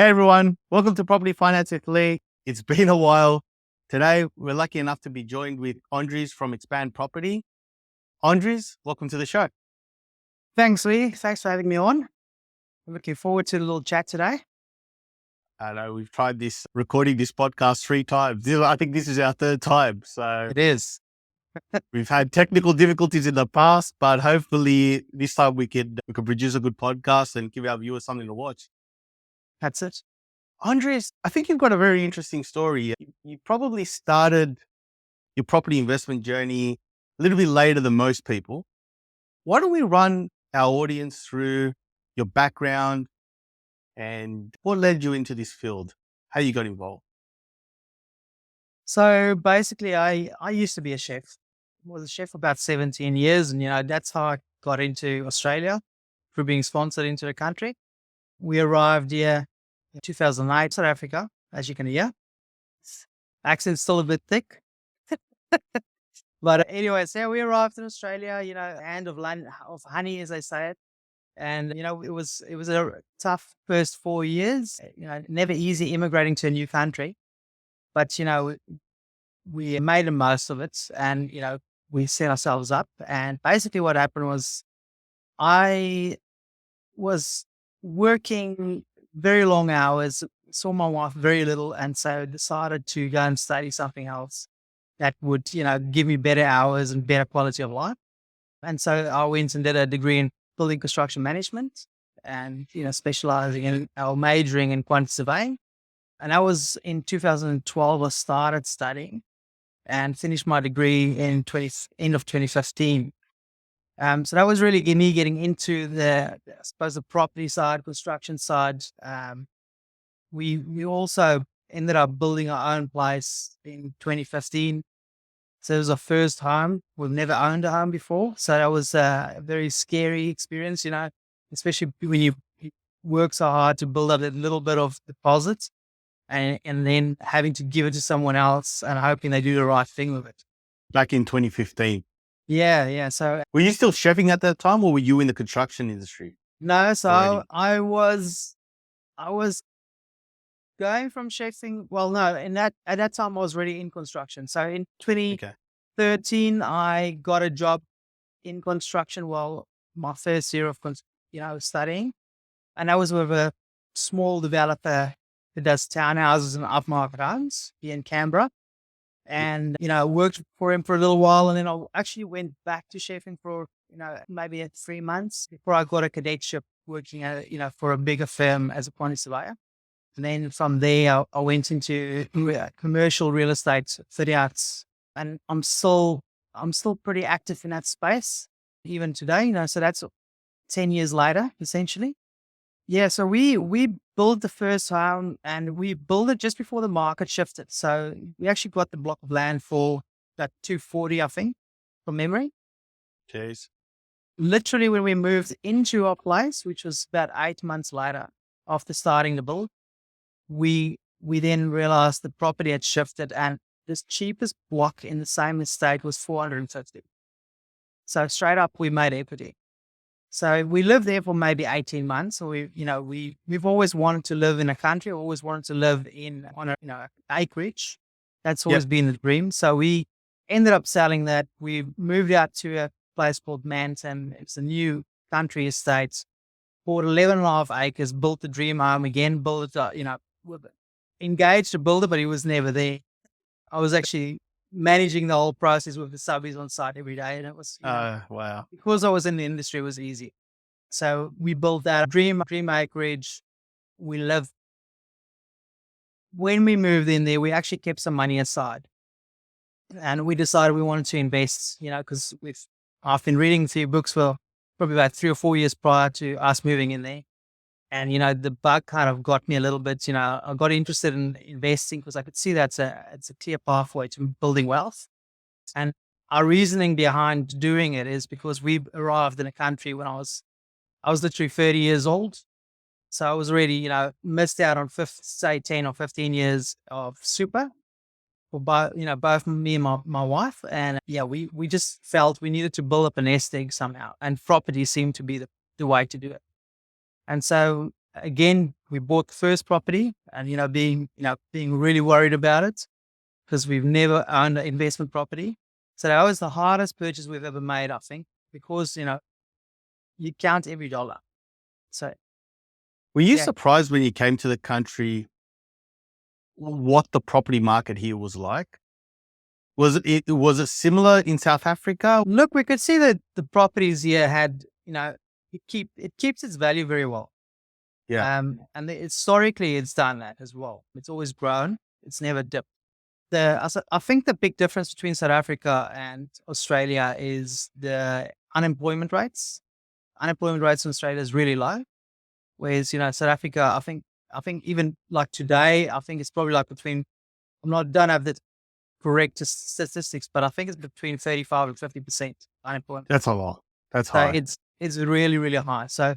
Hey everyone, welcome to Property Finance with Lee. It's been a while. Today, we're lucky enough to be joined with Andres from Xpand Property. Andres, welcome to the show. Thanks, Lee. Thanks for having me on. I'm looking forward to the little chat today. I know we've tried recording this podcast 3 times. I think this is our third time. So It is. we've had technical difficulties in the past, but hopefully this time we could produce a good podcast and give our viewers something to watch. That's it. Andres, I think you've got a very interesting story. You probably started your property investment journey a little bit later than most people. Why don't we run our audience through your background and what led you into this field? How you got involved? So basically, I used to be a chef. I was a chef for about 17 years. And, that's how I got into Australia through being sponsored into the country. We arrived here in 2008, South Africa, as you can hear. Accent's still a bit thick. But anyways, yeah, we arrived in Australia, hand of honey, as they say it. And, it was a tough first 4 years, never easy immigrating to a new country. But, we made the most of it and, we set ourselves up. And basically what happened was I was working very long hours, saw my wife very little. And so decided to go and study something else that would, give me better hours and better quality of life. And so I went and did a degree in building construction management and, specializing in or majoring in quantity surveying. And that was in 2012, I started studying and finished my degree in end of 2015. So that was really me getting into I suppose, the property side, construction side. We also ended up building our own place in 2015. So it was our first home. We've never owned a home before. So that was a very scary experience, especially when you work so hard to build up a little bit of deposits and then having to give it to someone else and hoping they do the right thing with it. Back in 2015. Yeah. So Were you still chefing at that time or were you in the construction industry? no, so already? I was going from chefing. Well, no, at that time I was already in construction. So in 2013, I got a job in construction. Well, my first year of studying, and that was with a small developer that does townhouses and upmarket homes here in Canberra. And worked for him for a little while, and then I actually went back to chefing for maybe 3 months before I got a cadetship working at for a bigger firm as a quantity surveyor. And then from there, I went into commercial real estate, fit outs, and I'm still pretty active in that space even today. So that's 10 years later, essentially. Yeah, so we built the first home and we built it just before the market shifted. So we actually got the block of land for that 240, I think, from memory. Jeez. Literally when we moved into our place, which was about 8 months later after starting the build, we then realized the property had shifted and this cheapest block in the same estate was 450. So straight up, we made equity. So we lived there for maybe 18 months. So we've always wanted to live in a country, always wanted to live on a acreage. That's always been the dream. So we ended up selling that. We moved out to a place called Manton. It's a new country estate. Bought 11.5 acres, built the dream home again, built it, engaged to build it, but he was never there. I was actually managing the whole process with the subbies on site every day. And it was, wow. Because I was in the industry, it was easy. So we built that dream acreage. When we moved in there, we actually kept some money aside and we decided we wanted to invest, because I've been reading a few books for probably about 3 or 4 years prior to us moving in there. And, the bug kind of got me a little bit, I got interested in investing because I could see it's a clear pathway to building wealth. And our reasoning behind doing it is because we arrived in a country when I was literally 30 years old. So I was already, missed out on 10 or 15 years of super for both me and my wife. And we just felt we needed to build up a nest egg somehow. And property seemed to be the way to do it. And so again, we bought the first property and, being really worried about it because we've never owned an investment property. So that was the hardest purchase we've ever made, I think, because, you count every dollar. So, Were you yeah, surprised when you came to the country what the property market here was like? Was it similar in South Africa? look, we could see that the properties here had, it keeps its value very well. Yeah. Historically, it's done that as well. It's always grown. It's never dipped. I think the big difference between South Africa and Australia is the unemployment rates. Unemployment rates in Australia is really low, whereas South Africa, I think even like today, I think it's probably like between. Don't have the correct statistics, but I think it's between 35 and 50% unemployment. That's a lot. That's So high. it's really really high. So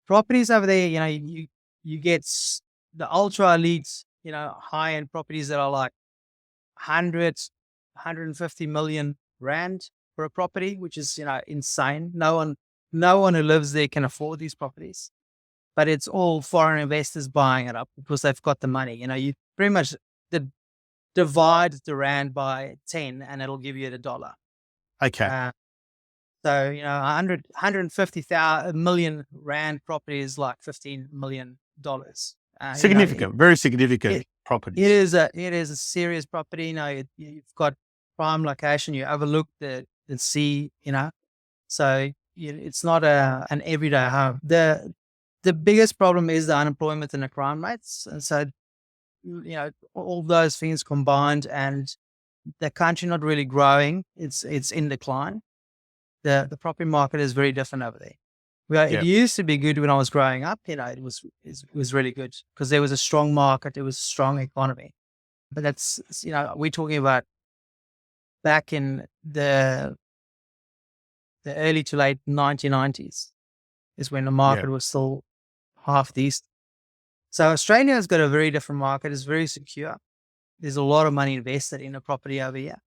properties over there, you get the ultra elites, high end properties that are like 100, 150 million rand for a property, which is, insane. No one who lives there can afford these properties, but it's all foreign investors buying it up because they've got the money. You pretty much divide the rand by 10 and it'll give you the dollar. Okay. So, 150 million rand property is like $15 million. Significant, very significant properties. It is a serious property. You've got prime location. You overlook the sea. So it's not an everyday home. The biggest problem is the unemployment and the crime rates, and so all those things combined, and the country not really growing. It's in decline. The property market is very different over there. It used to be good when I was growing up. It was really good because there was a strong market. There was a strong economy. But that's, we're talking about back in the early to late 1990s is when the market was still half decent. So Australia has got a very different market. It's very secure. There's a lot of money invested in a property over here.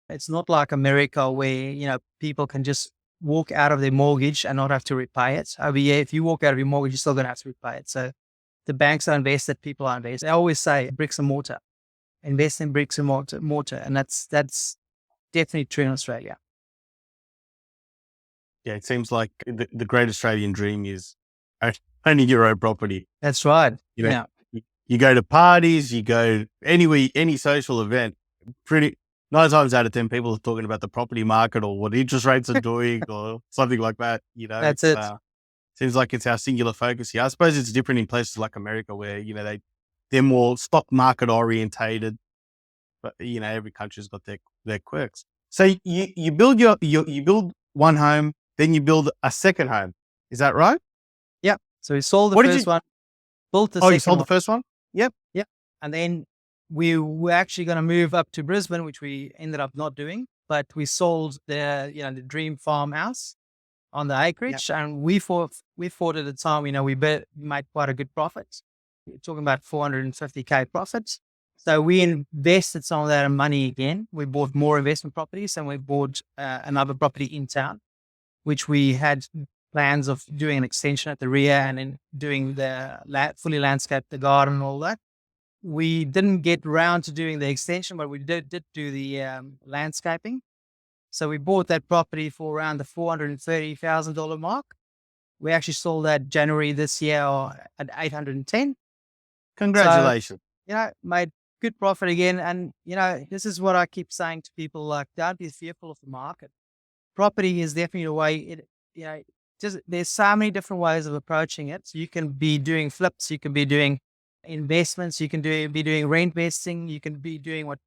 It's not like America where, people can just walk out of their mortgage and not have to repay it. Over here, if you walk out of your mortgage, you're still going to have to repay it. So the banks are invested, people are invested. I always say bricks and mortar, invest in bricks and mortar. And that's definitely true in Australia. Yeah, it seems like the great Australian dream is owning your own property. That's right. You go to parties, you go anywhere, any social event, 9 times out of 10 people are talking about the property market or what interest rates are doing or something like that. That's it. Seems like it's our singular focus here. I suppose it's different in places like America where, they're more stock market orientated, but every country's got their quirks. So you build you build one home, then you build a second home. Is that right? Yeah. So we sold the first one, built the second one. You sold the first one? Yep. Yep. And then we were actually going to move up to Brisbane, which we ended up not doing, but we sold the dream farmhouse on the acreage. And we thought at the time, we made quite a good profit. We're talking about 450K profits. So we invested some of that money again. We bought more investment properties and we bought another property in town, which we had plans of doing an extension at the rear and then doing the fully landscaped, the garden and all that. We didn't get around to doing the extension, but we did do the landscaping. So we bought that property for around the $430,000 mark. We actually sold that January this year at 810. Congratulations. So, made good profit again. And, this is what I keep saying to people, like, don't be fearful of the market. Property is definitely the way there's so many different ways of approaching it. So you can be doing flips, you can be doing investments, you can be doing reinvesting, you can be doing what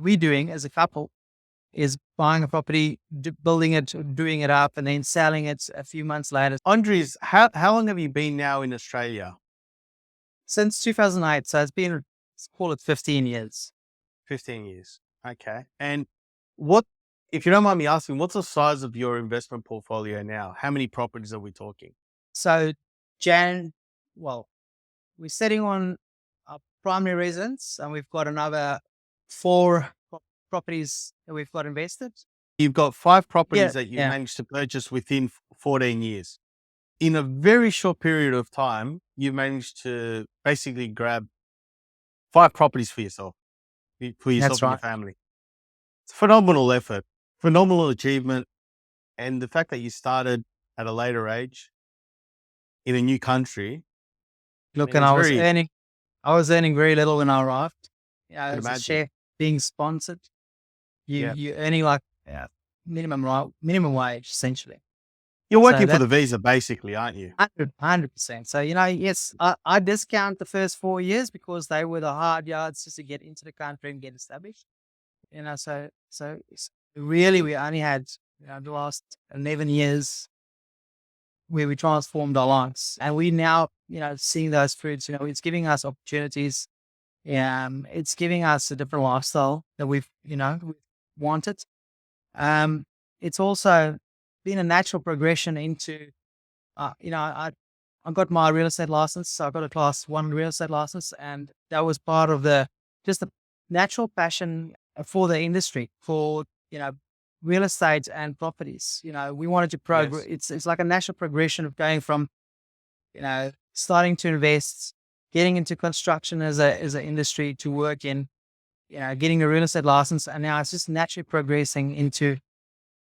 we're doing as a couple is buying a property, building it, doing it up, and then selling it a few months later. Andres, how long have you been now in Australia? Since 2008. So it's been, let's call it 15 years. 15 years. Okay. And if you don't mind me asking, what's the size of your investment portfolio now? How many properties are we talking? So we're sitting on a primary residence and we've got another 4 properties that we've got invested. You've got 5 properties that you managed to purchase within 14 years. In a very short period of time, you managed to basically grab 5 properties for yourself, That's and your right. family. It's a phenomenal effort, phenomenal achievement, and the fact that you started at a later age in a new country, I Look, mean, and it's very I was earning very little when I arrived. I could As a imagine. chef being sponsored, Yeah. you're earning like minimum wage essentially. You're So working for that the visa basically, aren't you? 100%. So, yes, I discount the first 4 years because they were the hard yards just to get into the country and get established. Really we only had the last 11 years where we transformed our lives. And we now, seeing those fruits, it's giving us opportunities. It's giving us a different lifestyle that we've wanted. It's also been a natural progression into, I got my real estate license. So I got a class 1 real estate license, and that was part of just the natural passion for the industry, for, real estate and properties. We wanted to progress. Yes. It's like a natural progression of going from, starting to invest, getting into construction as an industry to work in, getting a real estate license. And now it's just naturally progressing into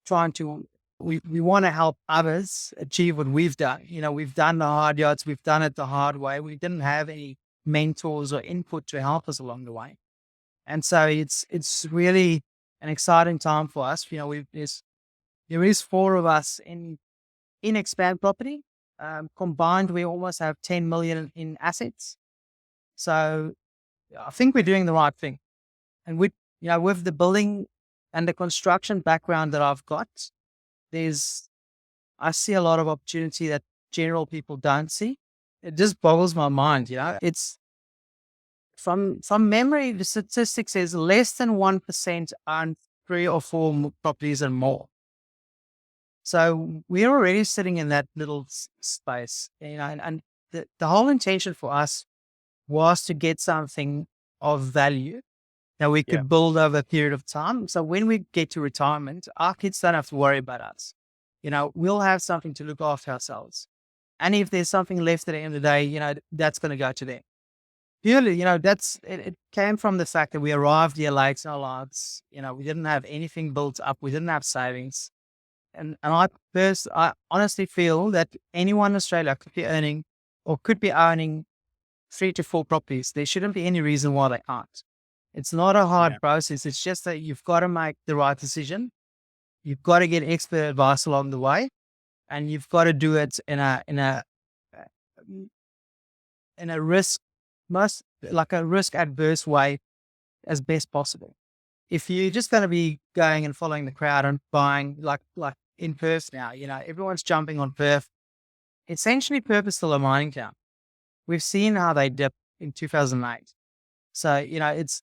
trying to, we want to help others achieve what we've done. We've done the hard yards, we've done it the hard way. We didn't have any mentors or input to help us along the way. And so it's really an exciting time for us. There is 4 of us in Xpand Property. Combined, we almost have 10 million in assets. So I think we're doing the right thing. And with the building and the construction background that I've got, I see a lot of opportunity that general people don't see. It just boggles my mind. It's from memory, the statistic says less than 1% own 3 or 4 properties and more. So we're already sitting in that little space, and the whole intention for us was to get something of value that we Yeah. could build over a period of time. So when we get to retirement, our kids don't have to worry about us. We'll have something to look after ourselves. And if there's something left at the end of the day, that's going to go to them. Purely, it came from the fact that we arrived here late in our lives. We didn't have anything built up. We didn't have savings. And I honestly feel that anyone in Australia could be earning or could be owning 3 to 4 properties. There shouldn't be any reason why they can't. It's not a Yeah. hard process. It's just that you've got to make the right decision. You've got to get expert advice along the way, and you've got to do it in a risk adverse way as best possible. If you're just going to be going and following the crowd and buying like in Perth now, everyone's jumping on Perth. Essentially, Perth is still a mining town. We've seen how they dipped in 2008. So, it's,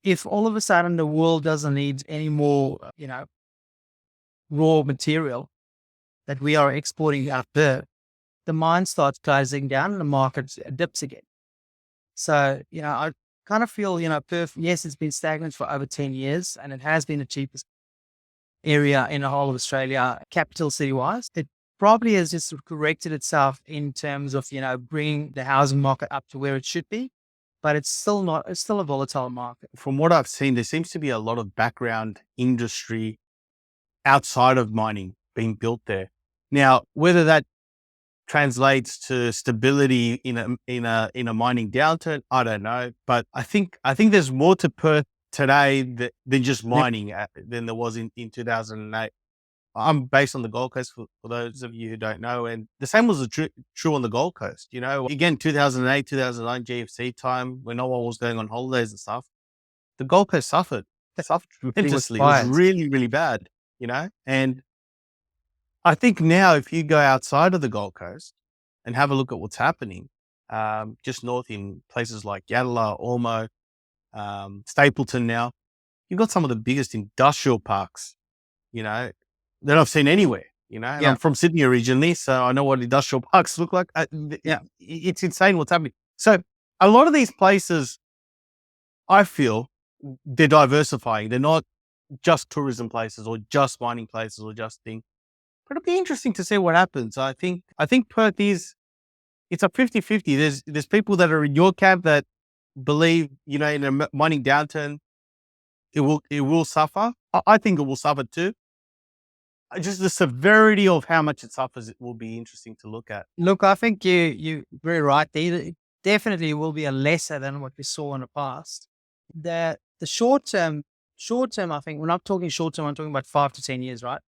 if all of a sudden the world doesn't need any more, raw material that we are exporting out there, the mine starts closing down and the market dips again. So, I kind of feel, Perth, yes, it's been stagnant for over 10 years and it has been the cheapest area in the whole of Australia, capital city wise. It probably has just corrected itself in terms of, bringing the housing market up to where it should be, but it's still a volatile market. From what I've seen, there seems to be a lot of background industry outside of mining being built there. Now, whether that translates to stability in a mining downturn, I don't know. But I think there's more to Perth today than just mining than there was in 2008. I'm based on the Gold Coast for those of you who don't know, and the same was true on the Gold Coast. Again, 2008, 2009 GFC time when no one was going on holidays and stuff, the Gold Coast suffered. It suffered tremendously. It was quiet. really, really bad. And I think now if you go outside of the Gold Coast and have a look at what's happening, just north in places like Yatala, Ormo, Stapleton now, you've got some of the biggest industrial parks, that I've seen anywhere, and Yeah. I'm from Sydney originally, so I know what industrial parks look like. Yeah. It's insane what's happening. So a lot of these places, I feel they're diversifying. They're not just tourism places or just mining places or just things. But it'll be interesting to see what happens. I think Perth is it's a 50-50. There's people that are in your camp that believe, in a mining downturn, it will suffer. I think it will suffer too. Just the severity of how much it suffers, it will be interesting to look at. Look, I think you very right. There definitely will be a lesser than what we saw in the past. The short term, I think we're not talking short term. I'm talking about 5 to 10 years, right?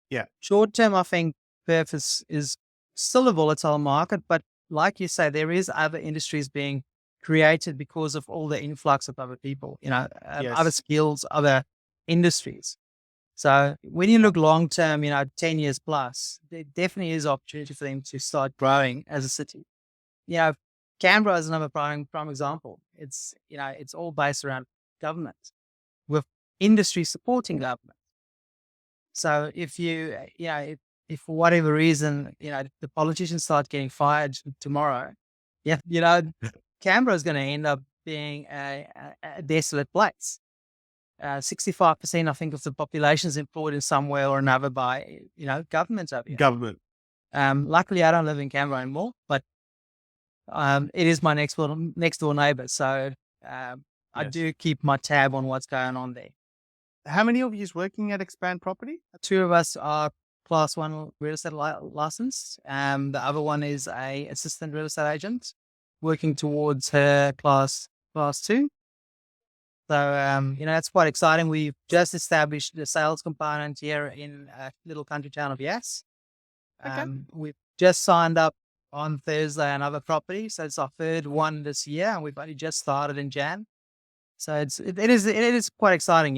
Yeah. Short term, I think perf is still a volatile market, but like you say, there is other industries being created because of all the influx of other people, other Yes. skills, other industries. So when you look long term, 10 years plus, there definitely is opportunity for them to start growing as a city. You know, Canberra is another prime example. It's all based around government with industry supporting government. So if for whatever reason, the politicians start getting fired tomorrow, yeah, Canberra is going to end up being a desolate place. 65%, I think, of the population is employed in some way or another by, government over here. Government. Luckily, I don't live in Canberra anymore, but it is my next door neighbor. So I Yes. do keep my tab on what's going on there. How many of you is working at Xpand Property? Two of us are class one real estate license. The other one is a assistant real estate agent working towards her class two. So, that's quite exciting. We've just established the sales component here in a little country town of Yass. Okay. We've just signed up on Thursday another property. So it's our third one this year, and we've only just started in Jan. So it is quite exciting,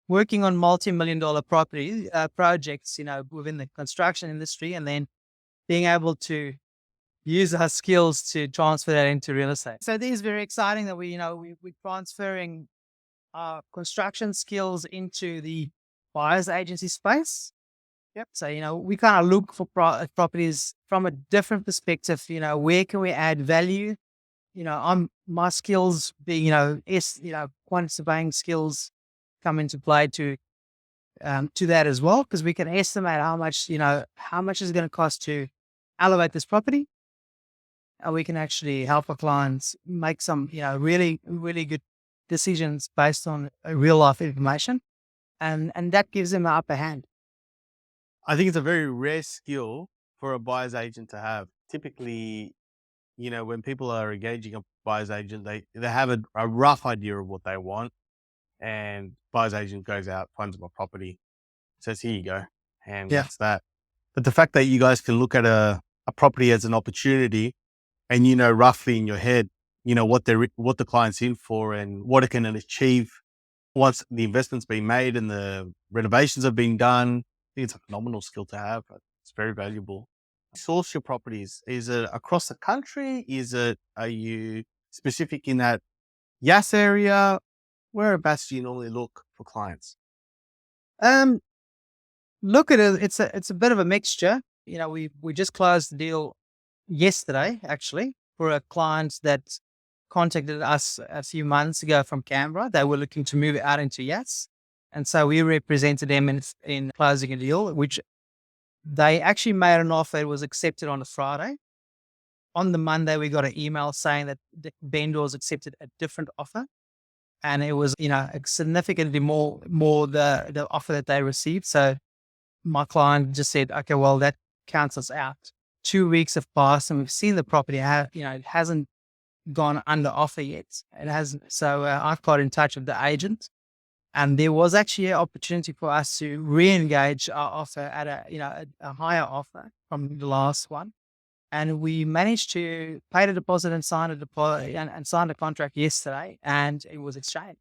working on multi-million-dollar property projects, within the construction industry, and then being able to use our skills to transfer that into real estate. So it is very exciting that we're transferring our construction skills into the buyer's agency space. Yep. So, we kind of look for properties from a different perspective. Where can we add value? My skills being, quantity surveying skills come into play to that as well, because we can estimate how much is it going to cost to elevate this property. And we can actually help our clients make some, really, really good decisions based on real life information. And that gives them an upper hand. I think it's a very rare skill for a buyer's agent to have. Typically, when people are engaging a buyer's agent, they have a rough idea of what they want, and buyer's agent goes out, finds them a property, says, "Here you go," and that's that. But the fact that you guys can look at a property as an opportunity, and roughly in your head, what the client's in for and what it can achieve once the investment's been made and the renovations have been done, I think it's a phenomenal skill to have. It's very valuable. Source your properties. Is it across the country? Are you specific in that Yass area? Whereabouts do you normally look for clients? Look at it. It's a bit of a mixture. We just closed the deal yesterday, actually, for a client that contacted us a few months ago from Canberra. They were looking to move out into Yass. And so we represented them in closing a deal, which they actually made an offer. It was accepted on a Friday. On the Monday, we got an email saying that the vendors accepted a different offer. And it was, significantly more the offer that they received. So my client just said, okay, well, that counts us out. 2 weeks have passed and we've seen the property, it hasn't gone under offer yet. It hasn't. So I've got in touch with the agent, and there was actually an opportunity for us to re-engage our offer at a higher offer from the last one. And we managed to pay the deposit and sign and sign the contract yesterday, and it was exchanged.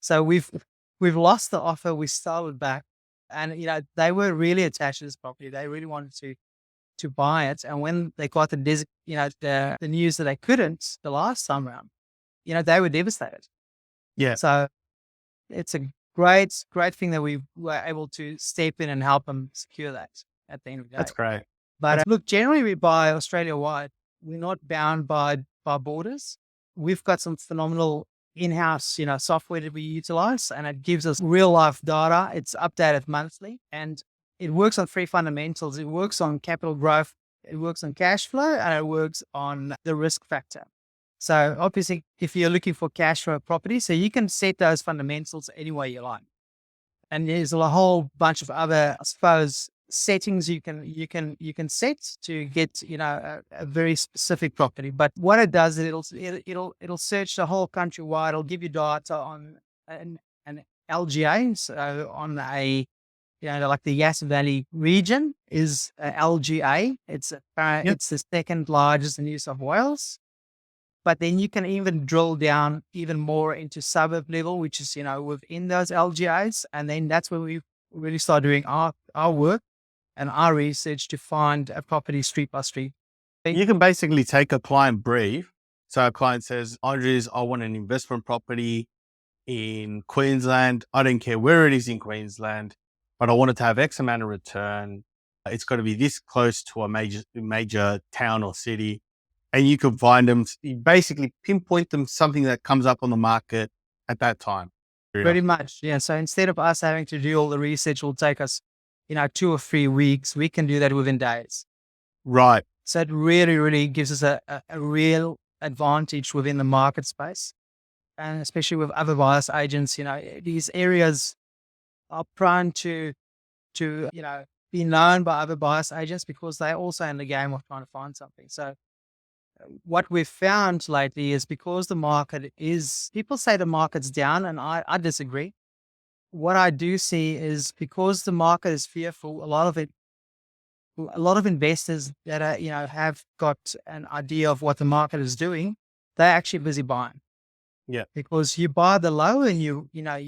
So we've lost the offer. We started back, and they were really attached to this property. They really wanted to buy it. And when they got the news that they couldn't the last time around, they were devastated. Yeah. So it's a great thing that we were able to step in and help them secure that at the end of the day. That's great. But look, generally we buy Australia wide. We're not bound by borders. We've got some phenomenal in-house, software that we utilize, and it gives us real life data. It's updated monthly, and it works on three fundamentals. It works on capital growth It works on cash flow and it works on the risk factor. So obviously, if you're looking for cash flow property, so you can set those fundamentals any way you like. And there's a whole bunch of other, I suppose, settings you can set to get a very specific property. But what it does is it'll search the whole countrywide. It'll give you data on an LGA, so on a like the Yass Valley region is a LGA. It's it's the second largest in New South Wales. But then you can even drill down even more into suburb level, which is, within those LGAs. And then that's where we really start doing our work and our research to find a property street by street. You can basically take a client brief. So a client says, Andres, I want an investment property in Queensland. I don't care where it is in Queensland, but I want it to have X amount of return. It's got to be this close to a major town or city. And you can find them, you basically pinpoint them something that comes up on the market at that time. Pretty much. Yeah. So instead of us having to do all the research, will take us, 2 or 3 weeks. We can do that within days. Right. So it really, really gives us a real advantage within the market space. And especially with other buyers agents, these areas are prone to be known by other buyers agents because they're also in the game of trying to find something. So what we've found lately is because the market is, people say the market's down, and I disagree. What I do see is because the market is fearful, a lot of investors that are, have got an idea of what the market is doing, they're actually busy buying. Yeah. Because you buy the low and you're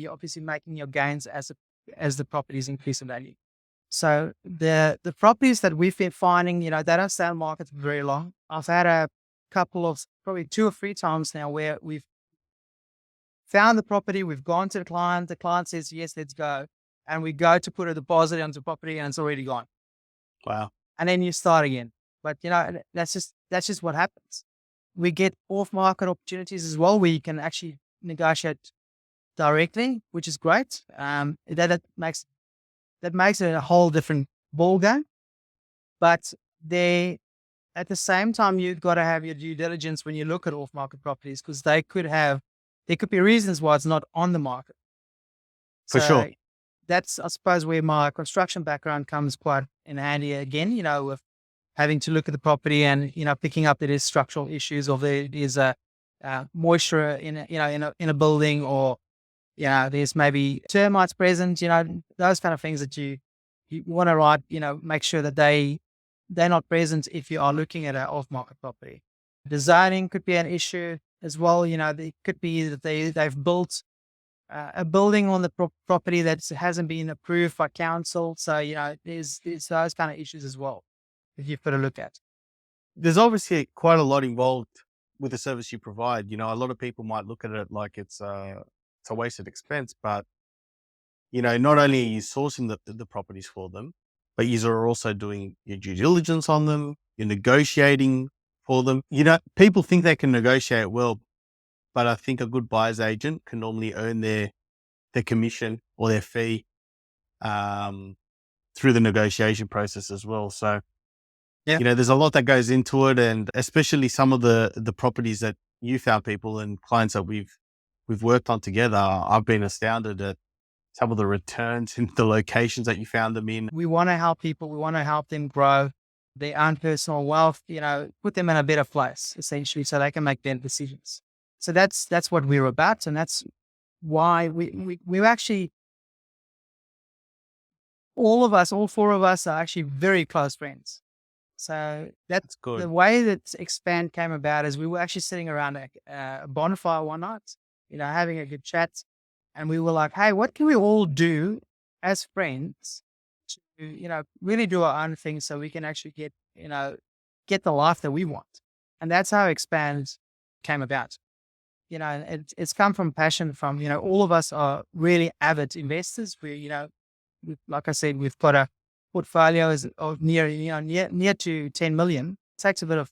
obviously making your gains as the properties increase in value. So the properties that we've been finding, they don't stay on market for very long. I've had a couple of, probably 2 or 3 times now where we've found the property, we've gone to the client says, yes, let's go. And we go to put a deposit onto the property and it's already gone. Wow. And then you start again. But that's just what happens. We get off-market opportunities as well where you can actually negotiate directly, which is great. That makes it a whole different ballgame. But at the same time, you've got to have your due diligence when you look at off-market properties because there could be reasons why it's not on the market. For sure. That's, I suppose, where my construction background comes quite in handy again, with having to look at the property and, picking up that there's structural issues or there is a moisture in a building or, there's maybe termites present, those kind of things that you want to write, make sure that they're not present if you are looking at an off-market property. Designing could be an issue as well. It could be that they've built a building on the property that hasn't been approved by council. So, there's those kind of issues as well that you've got to look at. There's obviously quite a lot involved with the service you provide. A lot of people might look at it like it's a wasted expense, but, not only are you sourcing the properties for them, but you are also doing your due diligence on them. You're negotiating for them. People think they can negotiate well, but I think a good buyer's agent can normally earn their commission or their fee through the negotiation process as well. So, there's a lot that goes into it, and especially some of the properties that you found, people and clients that we've worked on together. I've been astounded at some of the returns in the locations that you found them in. We want to help people. We want to help them grow their own personal wealth, put them in a better place, essentially, so they can make better decisions. So that's what we're about. And that's why we actually, all 4 of us are actually very close friends. So that's good. The way that Xpand came about is we were actually sitting around a bonfire one night, having a good chat. And we were like, hey, what can we all do as friends to, really do our own thing so we can actually get the life that we want. And that's how Xpand came about. It's come from passion from, all of us are really avid investors. Like I said, we've got a portfolio of near to 10 million. It takes a bit of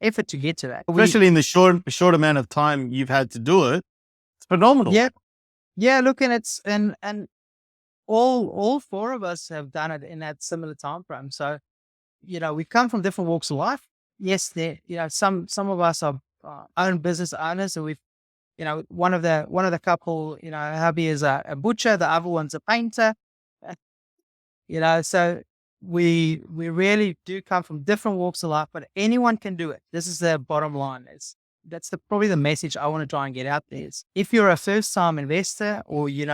effort to get to that. Especially in the short amount of time you've had to do it. It's phenomenal. Yeah. Yeah, look, and all 4 of us have done it in that similar time frame. So we come from different walks of life. Yes, some of us are own business owners, and we've, one of the couple, hubby is a butcher, the other one's a painter. uh, so we really do come from different walks of life, but anyone can do it. This is the bottom line. That's probably the message I want to try and get out there is, if you're a first time investor, or you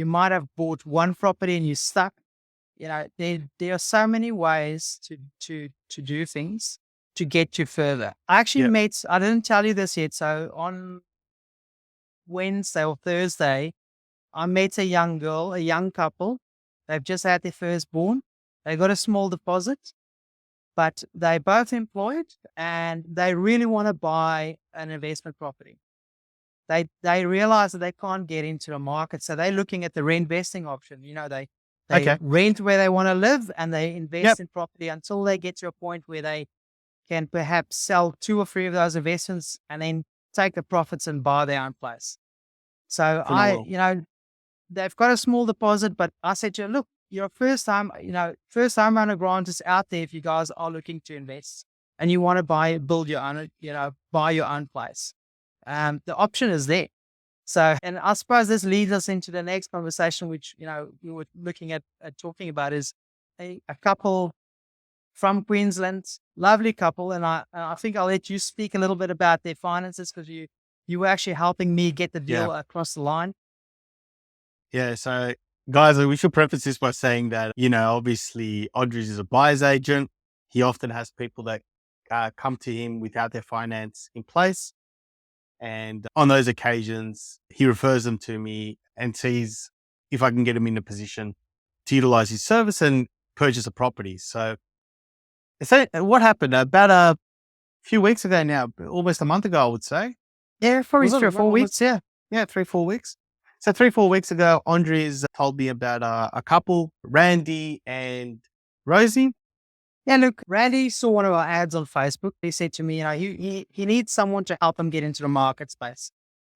might have bought one property and you're stuck, there are so many ways to do things to get you further. I actually Yep. I didn't tell you this yet. So on Wednesday or Thursday, I met a young girl, a young couple. They've just had their firstborn. They got a small deposit, but they both employed and they really want to buy an investment property. They realize that they can't get into the market, so they're looking at the rent investing option. They Okay. rent where they want to live and they invest Yep. in property until they get to a point where they can perhaps sell 2 or 3 of those investments and then take the profits and buy their own place. So Phenomenal. they've got a small deposit, but I said to her, look, your first time owner grant is out there if you guys are looking to invest and you want to build your own, buy your own place. The option is there. So, and I suppose this leads us into the next conversation, which, we were looking at talking about, is a couple from Queensland, lovely couple. And I think I'll let you speak a little bit about their finances, because you were actually helping me get the deal Yeah. across the line. Yeah. So, guys, we should preface this by saying that, obviously, Audrey's is a buyer's agent. He often has people that come to him without their finance in place. And on those occasions, he refers them to me and sees if I can get him in a position to utilize his service and purchase a property. So what happened about a few weeks ago now, almost a month ago, I would say. Yeah, probably Was it 3 or 4 weeks. Yeah. Yeah, 3-4 weeks. So 3-4 weeks ago, Andres told me about a couple, Randy and Rosie. Yeah, look, Randy saw one of our ads on Facebook. He said to me, he needs someone to help him get into the market space.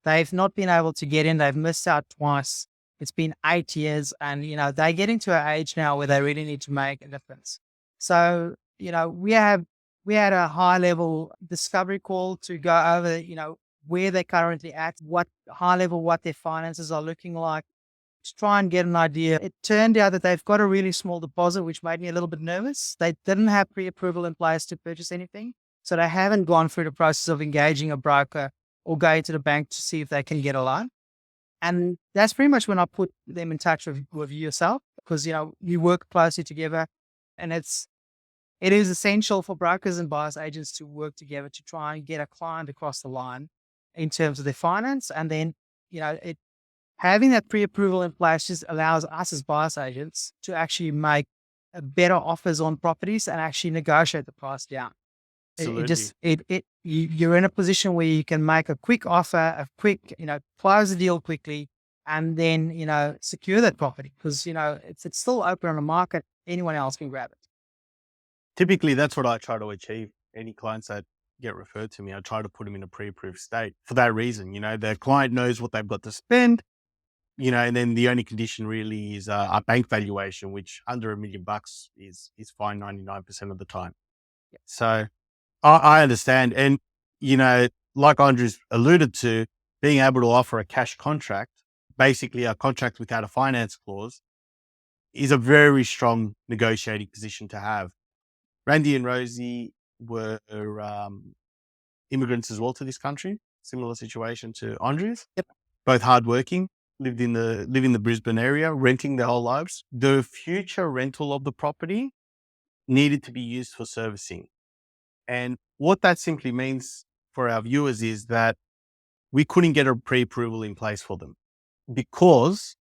They've not been able to get in. They've missed out twice. It's been 8 years, and they're getting to an age now where they really need to make a difference. So we had a high level discovery call to go over where they're currently at, what their finances are looking like, to try and get an idea. It turned out that they've got a really small deposit, which made me a little bit nervous. They didn't have pre-approval in place to purchase anything. So they haven't gone through the process of engaging a broker or going to the bank to see if they can get a loan. And that's pretty much when I put them in touch with yourself, because, you work closely together, and it is essential for brokers and buyers agents to work together to try and get a client across the line in terms of their finance. And then, having that pre-approval in place just allows us as buyers agents to actually make better offers on properties and actually negotiate the price down. Absolutely. You're in a position where you can make a quick offer, close the deal quickly, and then, secure that property, because, it's still open on the market. Anyone else can grab it. Typically, that's what I try to achieve. Any clients that get referred to me, I try to put them in a pre-approved state for that reason. The client knows what they've got to spend, and then the only condition really is a bank valuation, which under $1 million is fine 99% of the time. Yeah. So I understand. And, like Andrews alluded to, being able to offer a cash contract, basically a contract without a finance clause, is a very strong negotiating position to have. Randy and Rosie were immigrants as well to this country. Similar situation to Andrews. Yep. Both hardworking, live in the Brisbane area, renting their whole lives. The future rental of the property needed to be used for servicing. And what that simply means for our viewers is that we couldn't get a pre-approval in place for them, because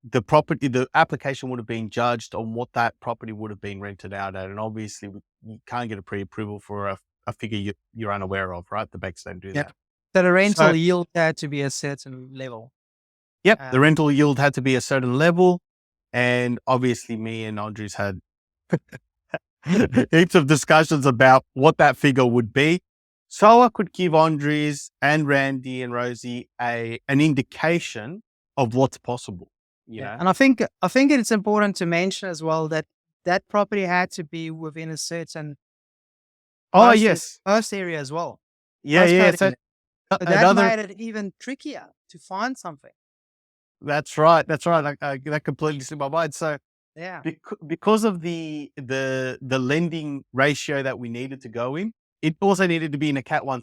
the application would have been judged on what that property would have been rented out at. And obviously you can't get a pre-approval for a figure you're unaware of, right? The banks don't do that. So the rental yield had to be a certain level. Yep. The rental yield had to be a certain level. And obviously me and Andrews had heaps of discussions about what that figure would be. So I could give Andres and Randy and Rosie an indication of what's possible. And I think it's important to mention as well that that property had to be within a certain Oh, yes. post area as well, Yeah, yeah. postcode So area. So that another, made it even trickier to find something. that's right. That's right. That completely slipped my mind. So Yeah. because of the lending ratio that we needed to go in, it also needed to be in a Cat 1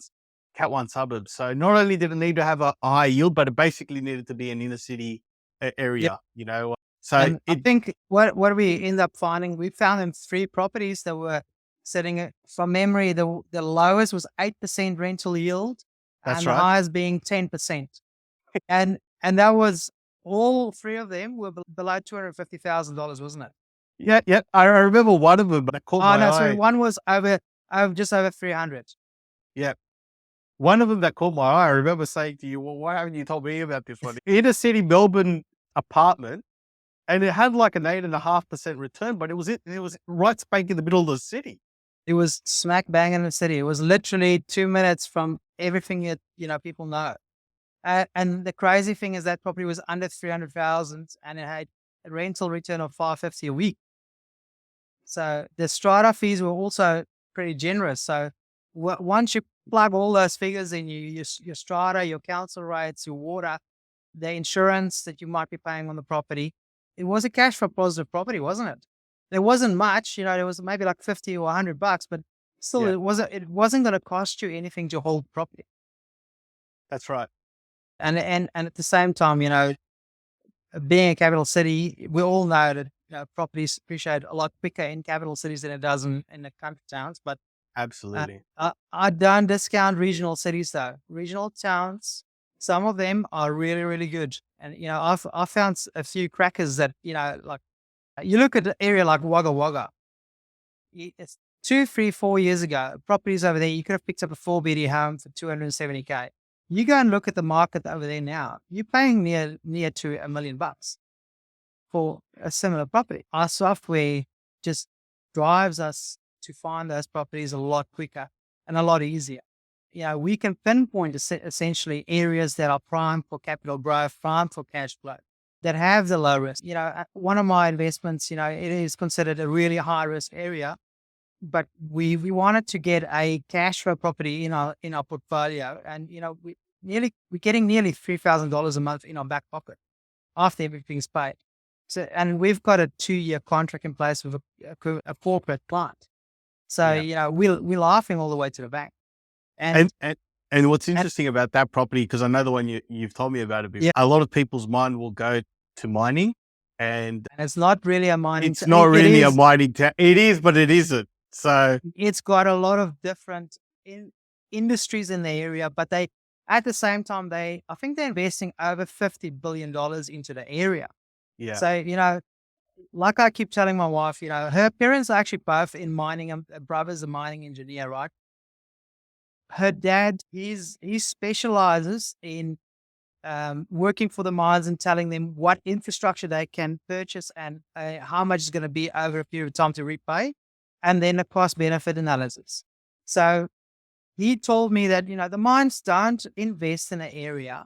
suburb. So not only did it need to have a high yield, but it basically needed to be an inner city Yeah. area, you know. So And I think what we end up finding, we found in 3 properties that were sitting at, from memory, the lowest was 8% rental yield that's and the right. highest being 10%. And that was all 3 of them were below $250,000, wasn't it? Yeah, yeah. I remember one of them, but that caught Oh my no, sorry, eye. one was over just over 300. Yeah. One of them that caught my eye, I remember saying to you, "Well, why haven't you told me about this one?" Inner city Melbourne apartment, and it had like an 8.5% return, but it was right spank in the middle of the city. It was smack bang in the city. It was literally 2 minutes from everything that people know. And the crazy thing is that property was under 300,000 and it had a rental return of 550 a week. So the strata fees were also pretty generous. So once you plug all those figures in, your strata, your council rates, your water, the insurance that you might be paying on the property, it was a cash flow positive property, wasn't it? There wasn't much, there was maybe like 50 or $100, but still Yeah, it wasn't going to cost you anything to hold property. that's right. And at the same time, being a capital city, we all know that properties appreciate a lot quicker in capital cities than it does in the country towns. But Absolutely. I don't discount regional cities though. Regional towns, some of them are really really good. And I've found a few crackers that like you look at an area like Wagga Wagga. It's 2, 3, 4 years ago. Properties over there, you could have picked up a 4 BD home for 270K. You go and look at the market over there now. You're paying near to $1 million for a similar property. Our software just drives us to find those properties a lot quicker and a lot easier. We can pinpoint essentially areas that are prime for capital growth, prime for cash flow, that have the low risk. One of my investments, it is considered a really high risk area, but we wanted to get a cash flow property in our portfolio, and we're getting nearly $3,000 a month in our back pocket after everything's paid. So, and we've got a 2-year contract in place with a corporate client. So, Yeah. we're laughing all the way to the bank. And And, and and what's and interesting about that property, because I know the one you've told me about it before, yeah, a lot of people's mind will go to mining, and and it's not really a mining. it's not It really a is. mining town. It is, but it isn't. So It's got a lot of different industries in the area, but at the same time, I think they're investing over $50 billion into the area. yeah, So, like I keep telling my wife, her parents are actually both in mining. Her brother's a mining engineer, right? Her dad, he specializes in working for the mines and telling them what infrastructure they can purchase and how much is going to be over a period of time to repay, and then a cost benefit analysis. So he told me that, the mines don't invest in an area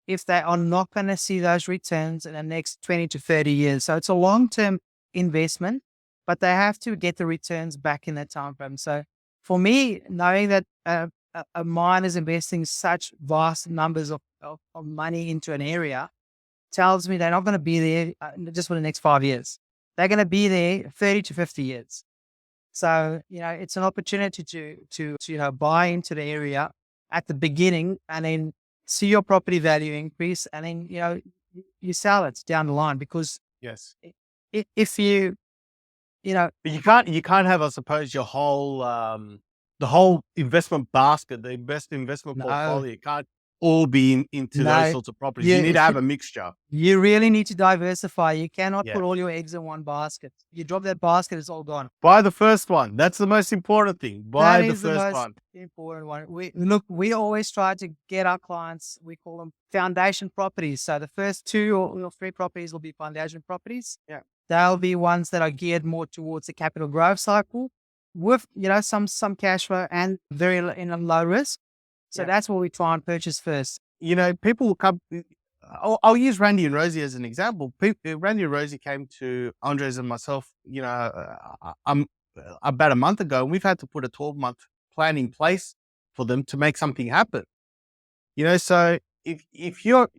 if they are not going to see those returns in the next 20 to 30 years. So it's a long-term investment, but they have to get the returns back in that time frame. So for me, knowing that a mine is investing such vast numbers of money into an area tells me they're not going to be there just for the next 5 years. They're going to be there 30 to 50 years. So, it's an opportunity to buy into the area at the beginning and then see your property value increase, and then, you sell it down the line, because yes. if But you can't have, I suppose, your whole the whole investment basket, the investment no, portfolio. It can't all be into those no, sorts of properties. You you, need to have a mixture. you really need to diversify. You cannot Yeah. put all your eggs in one basket. You drop that basket, it's all gone. Buy the first one. That's the most important thing. That Buy the is the first most one. important one. We always try to get our clients, we call them foundation properties. So the first 2 or 3 properties will be foundation properties. Yeah. They'll be ones that are geared more towards the capital growth cycle with, some cash flow and very in a low risk. So Yeah. that's what we try and purchase first. People will come. I'll use Randy and Rosie as an example. Randy and Rosie came to Andres and myself, I'm about a month ago, and we've had to put a 12-month plan in place for them to make something happen. So if you're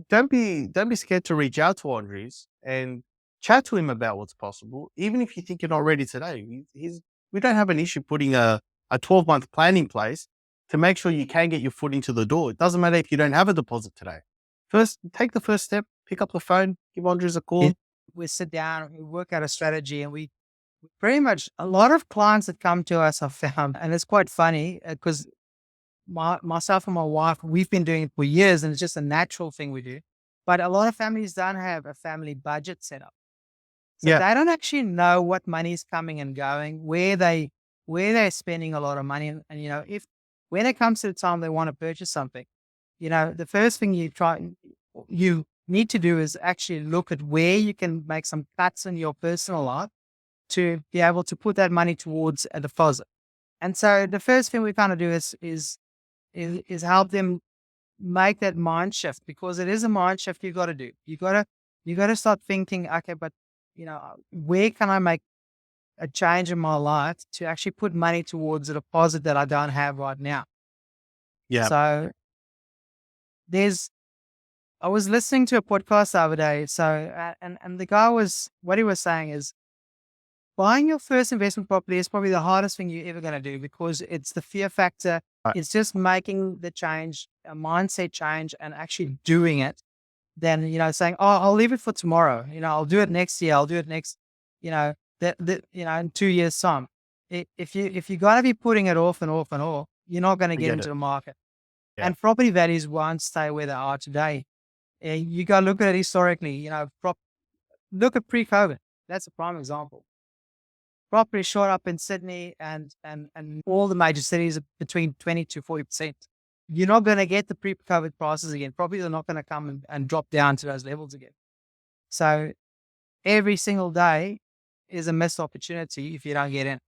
don't be scared to reach out to Andres and chat to him about what's possible, even if you think you're not ready today. We don't have an issue putting a 12-month plan in place to make sure you can get your foot into the door. It doesn't matter if you don't have a deposit today. First, take the first step, pick up the phone, give Andres a call. We sit down, we work out a strategy, and we pretty much, a lot of clients that come to us have found, and it's quite funny because myself and my wife, we've been doing it for years, and it's just a natural thing we do. But a lot of families don't have a family budget set up. So Yeah. they don't actually know what money is coming and going, where they're spending a lot of money. And if when it comes to the time they want to purchase something, the first thing you need to do is actually look at where you can make some cuts in your personal life to be able to put that money towards a deposit. And so the first thing we kind of do is help them make that mind shift, because it is a mind shift you got to do. You got to start thinking, okay, but where can I make a change in my life to actually put money towards a deposit that I don't have right now? Yeah. So I was listening to a podcast the other day. So, and the guy what he was saying is, buying your first investment property is probably the hardest thing you're ever going to do, because it's the fear factor. Right. It's just making the change, a mindset change, and actually doing it. Then, saying, oh, I'll leave it for tomorrow. I'll do it next year. I'll do it next, in 2 years time. If you're going to be putting it off and off and off, you're not going to get into the market. Yeah. And property values won't stay where they are today. You got to look at it historically, look at pre-COVID. That's a prime example. Property shot up in Sydney and all the major cities between 20 to 40%. You're not going to get the pre-COVID prices again. Properties are not going to come and drop down to those levels again. So every single day is a missed opportunity if you don't get in.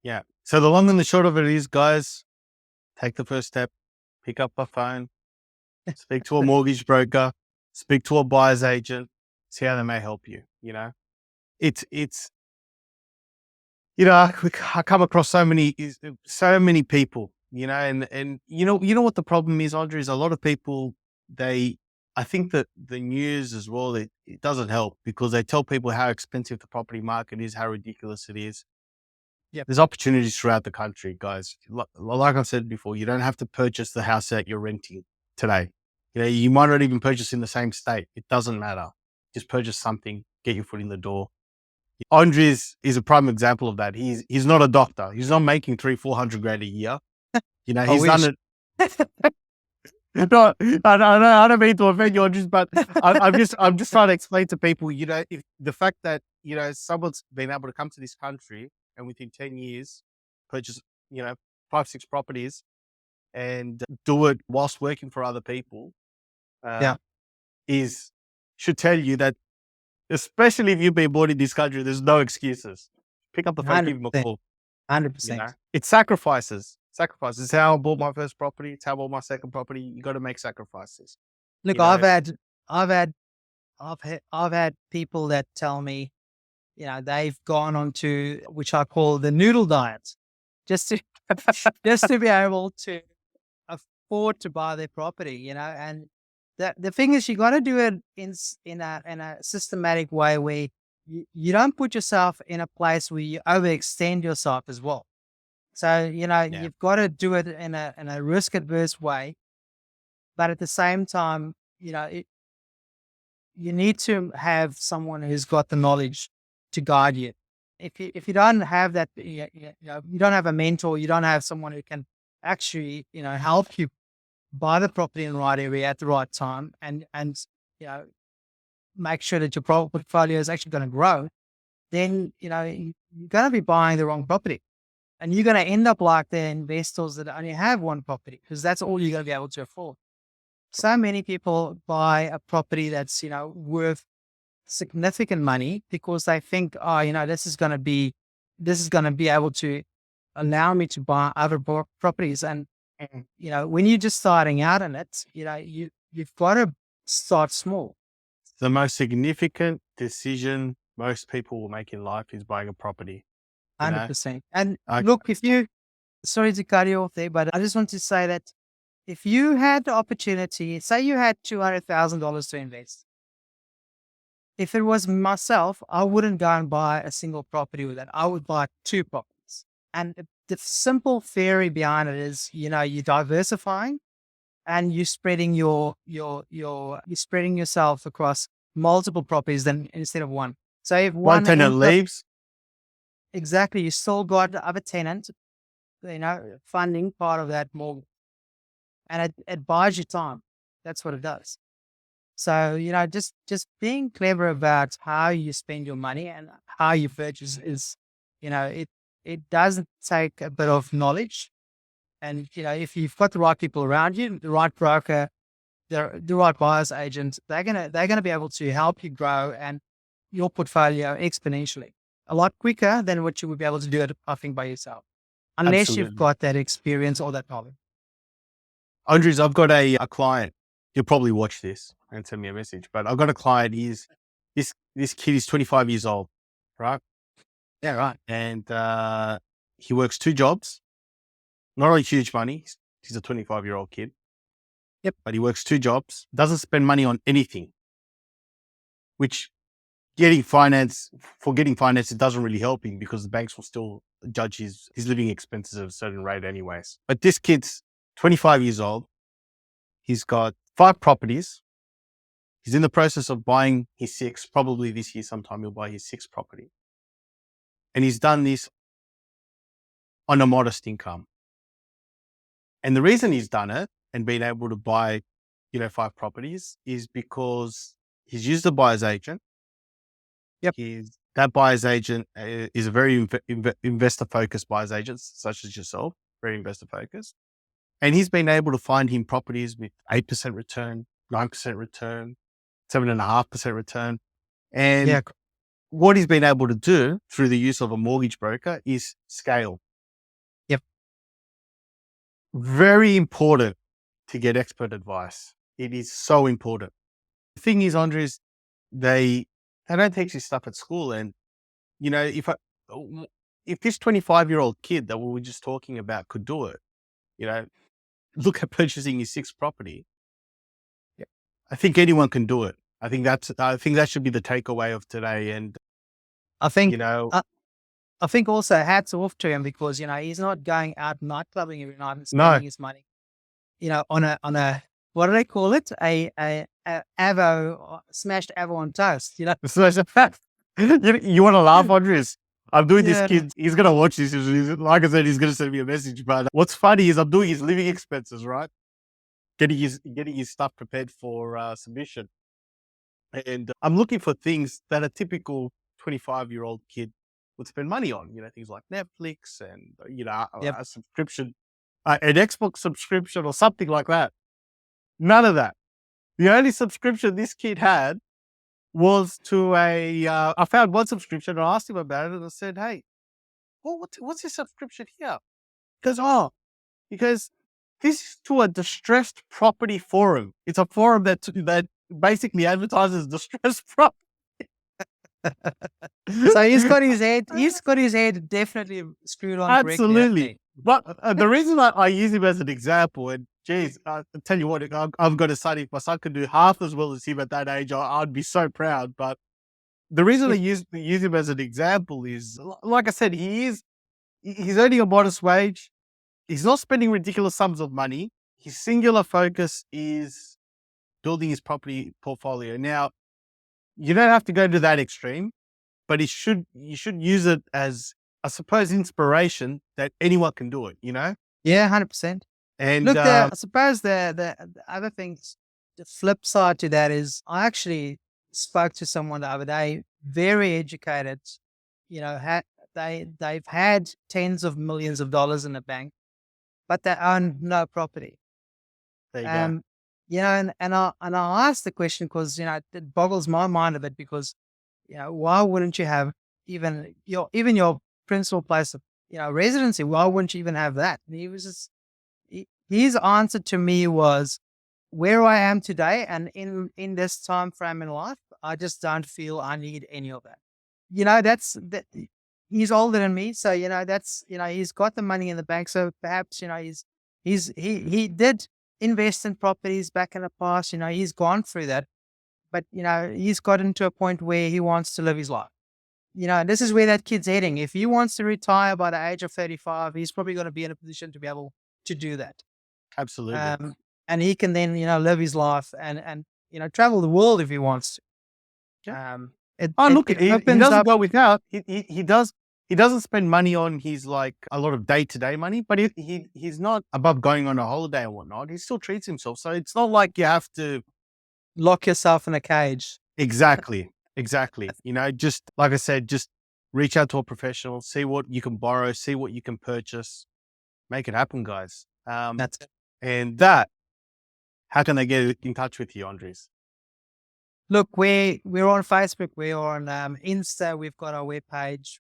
Yeah. So the long and the short of it is, guys, take the first step, pick up a phone, speak to a mortgage broker, speak to a buyer's agent, see how they may help you. It's I come across so many people, and what the problem is, Andre, is a lot of people, I think that the news as well, it doesn't help, because they tell people how expensive the property market is, how ridiculous it is. Yep. There's opportunities throughout the country, guys. Like I've said before, you don't have to purchase the house that you're renting today. You might not even purchase in the same state. It doesn't matter. Just purchase something, get your foot in the door. Andres is a prime example of that. He's not a doctor. He's not making 300-400 grand a year. He's done it. No, I don't mean to offend you, Andres, but I'm just trying to explain to people, if the fact that someone's been able to come to this country and within 10 years purchase 5-6 properties and do it whilst working for other people, should tell you that, especially if you've been born in this country, there's no excuses. Pick up the phone, give them a call. 100%. It's sacrifices. Sacrifices. It's how I bought my first property. It's how I bought my second property. You got to make sacrifices. Look, I've had people that tell me, they've gone on to, which I call the noodle diet, just to be able to afford to buy their property, and the thing is, you got to do it in a systematic way where you don't put yourself in a place where you overextend yourself as well. So, you've got to do it in a risk adverse way, but at the same time, you need to have someone who's got the knowledge to guide you. If you don't have that, you don't have a mentor, you don't have someone who can actually, help you buy the property in the right area at the right time, and make sure that your portfolio is actually going to grow, then, you're going to be buying the wrong property. And you're going to end up like the investors that only have one property, because that's all you're going to be able to afford. So many people buy a property that's, worth significant money because they think, oh, this is going to be able to allow me to buy other properties. And, when you're just starting out in it, you've got to start small. The most significant decision most people will make in life is buying a property. You know, 100%. And I, look, sorry to cut you off there, but I just want to say that if you had the opportunity, say you had $200,000 to invest, if it was myself, I wouldn't go and buy a single property with that. I would buy two properties. And the simple theory behind it is, you're diversifying and you're spreading you're spreading yourself across multiple properties than instead of one. So if one one tenant ends up leaves, exactly, you still got the other tenant, funding part of that mortgage, and it buys you time. That's what it does. So, just being clever about how you spend your money and how you purchase is, it doesn't take a bit of knowledge. And, if you've got the right people around you, the right broker, the right buyer's agent, they're gonna be able to help you grow and your portfolio exponentially a lot quicker than what you would be able to do it, I think, by yourself, unless you've absolutely. got that experience or that knowledge. Andres, I've got a client. You'll probably watch this and send me a message, but I've got a client. This kid is 25 years old, right? Yeah, right. And he works two jobs, not really huge money. He's a 25-year-old kid. Yep. But he works two jobs, doesn't spend money on anything, which getting finance, it doesn't really help him because the banks will still judge his living expenses at a certain rate anyways. But this kid's 25 years old. He's got 5 properties. He's in the process of buying his 6th. Probably this year sometime he'll buy his 6th property. And he's done this on a modest income. And the reason he's done it and been able to buy, 5 properties is because he's used a buyer's agent. Yep. That buyer's agent is a very investor-focused buyer's agent, such as yourself, very investor-focused. And he's been able to find him properties with 8% return, 9% return, 7.5% return. And Yeah. what he's been able to do through the use of a mortgage broker is scale. Yep. Very important to get expert advice. It is so important. The thing is, Andres, they don't teach this stuff at school. And, if this 25-year-old kid that we were just talking about could do it, look at purchasing his 6th property. Yep. I think anyone can do it. I think that should be the takeaway of today. And I think, I think also hats off to him because, he's not going out nightclubbing every night and spending his money, on a, what do they call it? A smashed Avo on toast, You want to laugh, Andres? I'm doing this Yeah. kid. He's going to watch this. Like I said, he's going to send me a message. But what's funny is I'm doing his living expenses, right? Getting his stuff prepared for submission. And I'm looking for things that a typical 25-year-old kid would spend money on, things like Netflix and, Yep. a subscription, an Xbox subscription or something like that. None of that. The only subscription this kid had was to I found one subscription and I asked him about it and I said, hey, what's your subscription here? He goes, because this is to a distressed property forum. It's a forum that basically advertises distressed property. So he's got his head definitely screwed on correctly. Absolutely. But the reason I use him as an example, and geez, I tell you what, I've got a son. If my son could do half as well as him at that age, I'd be so proud. But the reason I use him as an example is, like I said, he's earning a modest wage. He's not spending ridiculous sums of money. His singular focus is building his property portfolio. Now, you don't have to go to that extreme, but you should use it as, I suppose, inspiration that anyone can do it, Yeah, 100%. And Look, I suppose the other things, the flip side to that is I actually spoke to someone the other day, very educated, they've had tens of millions of dollars in the bank, but they own no property. there you go. And I asked the question because, it boggles my mind a bit because, why wouldn't you have even your principal place of, residency? Why wouldn't you even have that? And he was just, his answer to me was, where I am today and in this time frame in life, I just don't feel I need any of that. That's that he's older than me, so that's he's got the money in the bank. So perhaps he did invest in properties back in the past. He's gone through that, but he's gotten to a point where he wants to live his life. This is where that kid's heading. If he wants to retire by the age of 35, he's probably going to be in a position to be able to do that. Absolutely. Um, and he can then, live his life and travel the world if he wants to. Yeah. It, Oh, it, look, it he opens doesn't up. go without. He does. He doesn't spend money on his like a lot of day to day money, but he's not above going on a holiday or whatnot. He still treats himself, so it's not like you have to. Lock yourself in a cage. Exactly, exactly. Just like I said, just reach out to a professional, see what you can borrow, see what you can purchase, make it happen, guys. That's it. And that, how can they get in touch with you, Andres? Look, we're on Facebook, we're on Insta, we've got our webpage.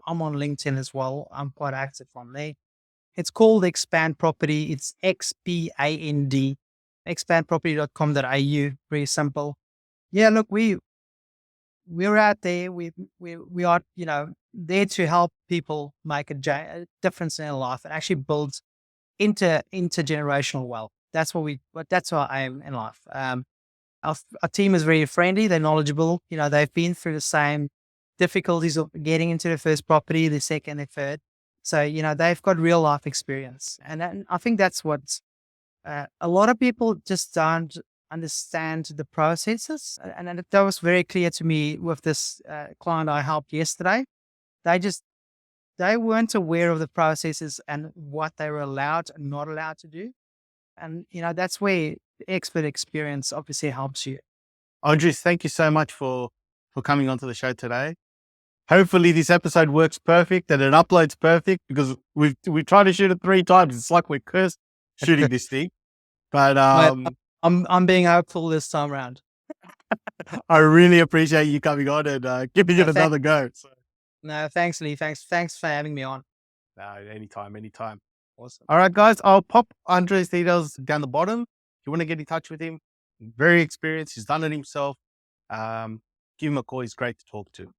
I'm on LinkedIn as well. I'm quite active on there. It's called Xpand Property. It's XPAND, expandproperty.com.au. Very simple. Yeah, look, we're out there. We are, there to help people make a difference in their life and actually build intergenerational wealth. That's our aim in life. Our team is very friendly. They're knowledgeable. They've been through the same difficulties of getting into the first property, the second, the third. So, they've got real life experience. And I think that's what a lot of people just don't understand the processes. And that was very clear to me with this client I helped yesterday. They weren't aware of the processes and what they were allowed and not allowed to do. And, that's where the expert experience obviously helps you. Andres, thank you so much for coming onto the show today. Hopefully this episode works perfect and it uploads perfect because we've tried to shoot it 3 times. It's like we're cursed shooting this thing. But Mate, I'm being hopeful this time around. I really appreciate you coming on and giving it No, another go. So, no, thanks, Lee. Thanks for having me on. no, anytime. Awesome. All right, guys, I'll pop Andres' details down the bottom. If you want to get in touch with him, very experienced. He's done it himself. Give him a call. He's great to talk to.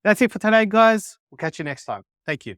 That's it for today, guys. We'll catch you next time. Thank you.